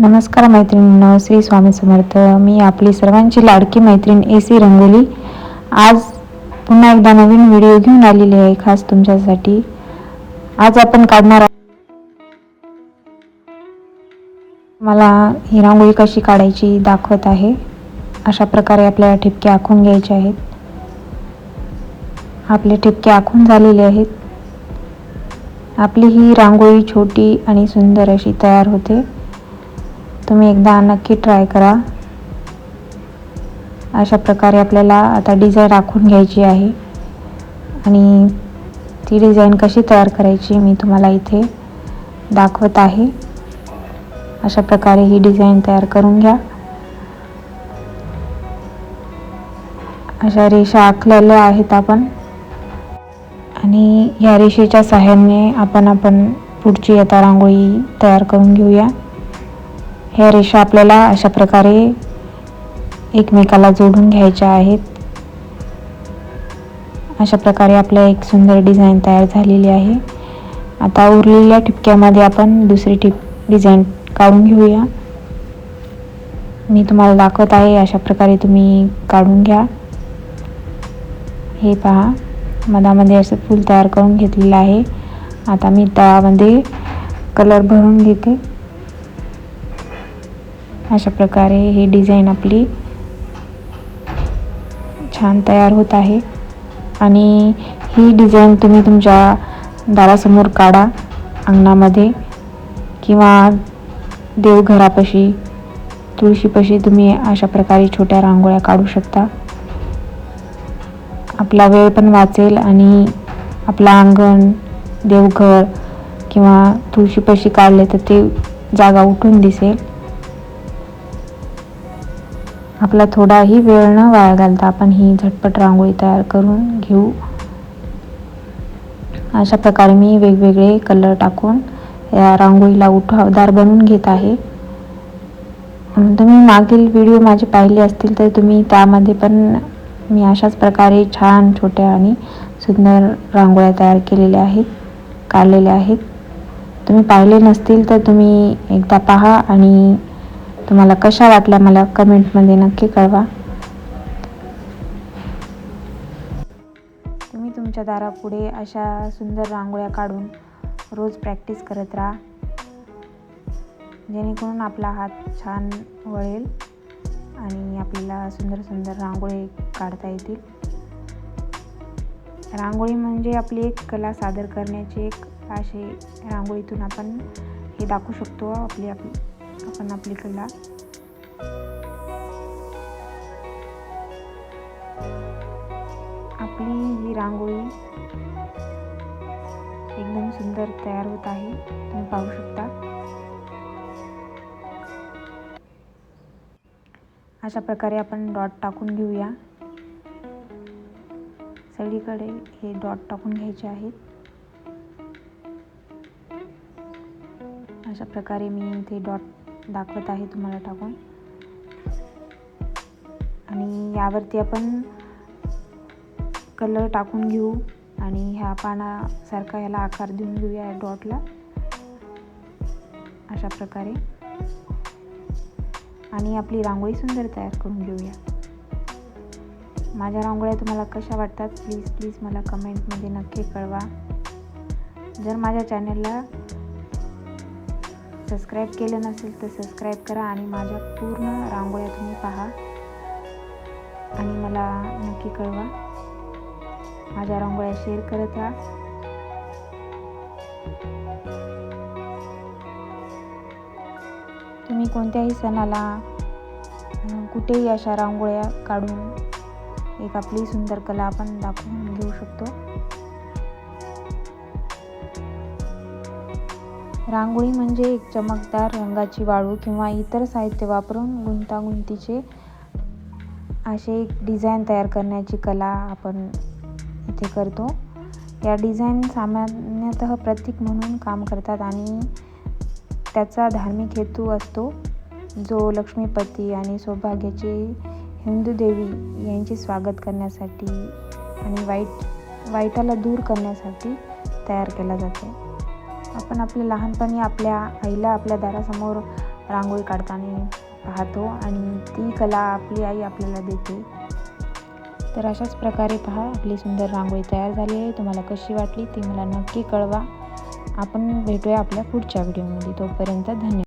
नमस्कार मैत्रिणींनो, श्री स्वामी समर्थ. मी आपली सर्वांची लाडकी मैत्रीण AC रंगोली आज पुन्हा एकदा नवीन व्हिडिओ घेऊन आलेली आहे खास तुमच्यासाठी. आज आपण काढणार मला ही रांगोळी कशी काढायची दाखवत आहे. अशा प्रकारे आपल्याला ठिपके आखून घ्यायचे आहेत. आपले ठिपके आखून झालेले आहेत. आपली ही रांगोळी छोटी आणि सुंदर अशी तयार होते. तुम्ही एकदा नक्की ट्राय करा. अशा प्रकारे आपल्याला आता डिझाईन आखून घ्यायची आहे आणि ती डिझाईन कशी तयार करायची मी तुम्हाला इथे दाखवत आहे. अशा प्रकारे ही डिझाईन तयार करून घ्या. अशा रेषा आखलेल्या आहेत आपण आणि या रेषेच्या सहाय्याने आपण पुढची आता रांगोळी तयार करून घेऊया. ह्या रेषा आपल्याला अशा प्रकारे एकमेकाला जोडून घ्यायच्या आहेत. अशा प्रकारे आपल्या एक सुंदर डिझाईन तयार झालेली आहे. आता उरलेल्या ठिपक्यामध्ये आपण दुसरी डिझाईन काढून घेऊया. मी तुम्हाला दाखवत आहे. अशा प्रकारे तुम्ही काढून घ्या. हे पहा, मधामध्ये असं फूल तयार करून घेतलेलं आहे. आता मी त्यामध्ये कलर भरून घेते. अशा प्रकारे ही डिझाईन आपली छान तयार होत आहे आणि ही डिझाईन तुम्ही तुमच्या दारासमोर काढा, अंगणामध्ये किंवा देवघरापाशी, तुळशीपाशी तुम्ही अशा प्रकारे छोट्या रांगोळ्या काढू शकता. आपला वेळ पण वाचेल आणि आपलं अंगण, देवघर किंवा तुळशीपाशी काढले तर ते जागा उठून दिसेल. आपला थोडाही वेळ न वाया घालता आपण ही झटपट रांगोळी तयार करून घेऊ. अशा प्रकारे मी वेगवेगळे कलर टाकून या रांगोळीला उठावदार बनवून घेत आहे. तुम्ही मागील व्हिडिओ माझे पाहिले असतील तर तुम्ही त्यामध्ये पण मी अशाच प्रकारे छान छोट्या आणि सुंदर रांगोळ्या तयार केलेल्या आहेत, काढलेल्या आहेत. तुम्ही पाहिले नसतील तर तुम्ही एकदा पहा आणि तुम्हाला कशा वाटल्या मला कमेंटमध्ये नक्की कळवा. तुम्ही तुमच्या दारापुढे अशा सुंदर रांगोळ्या काढून रोज प्रॅक्टिस करत राहा, जेणेकरून आपला हात छान वळेल आणि आपल्याला सुंदर सुंदर रांगोळी काढता येतील. रांगोळी म्हणजे आपली एक कला सादर करण्याची एक अशी रांगोळीतून आपण हे दाखवू शकतो आपण आपली कला. आपली ही रांगोळी एकदम सुंदर तयार होत आहे, तुम्ही पाहू शकता. अशा प्रकारे आपण डॉट टाकून घेऊया. सगळीकडे हे डॉट टाकून घ्यायचे आहेत. अशा प्रकारे मी इथे डॉट दाखवत आहे तुम्हाला टाकून आणि यावरती आपण कलर टाकून घेऊ आणि ह्या पानासारखा याला आकार देऊन घेऊया या डॉटला. अशा प्रकारे आणि आपली रांगोळी सुंदर तयार करून घेऊया. माझ्या रांगोळ्या तुम्हाला कशा वाटतात प्लीज मला कमेंटमध्ये नक्की कळवा. जर माझ्या चॅनलला सबस्क्राईब केलं नसेल तर सबस्क्राईब करा आणि माझ्या पूर्ण रांगोळ्या तुम्ही पहा आणि मला नक्की कळवा. माझ्या रांगोळ्या शेअर करत राहा. तुम्ही कोणत्याही सणाला कुठेही अशा रांगोळ्या काढून एक आपली सुंदर कला आपण दाखवून घेऊ शकतो. रांगोळी म्हणजे एक चमकदार रंगाची वाळू किंवा इतर साहित्य वापरून गुंतागुंतीचे असे एक डिझाईन तयार करण्याची कला आपण इथे करतो. या डिझाईन सामान्यतः प्रतीक म्हणून काम करतात आणि त्याचा धार्मिक हेतू असतो, जो लक्ष्मीपती आणि सौभाग्याची हिंदू देवी यांचे स्वागत करण्यासाठी आणि वाईटाला दूर करण्यासाठी तयार केला जातो. आपण आपल्या लहानपणी आपल्या आईला आपल्या दारासमोर रांगोळी काढताना पाहतो आणि ती कला आपली आई आपल्याला देते. तर अशाच प्रकारे पहा आपली सुंदर रांगोळी तयार झाली आहे. तुम्हाला कशी वाटली ती मला नक्की कळवा. आपण भेटूया आपल्या पुढच्या व्हिडिओमध्ये. तोपर्यंत धन्यवाद.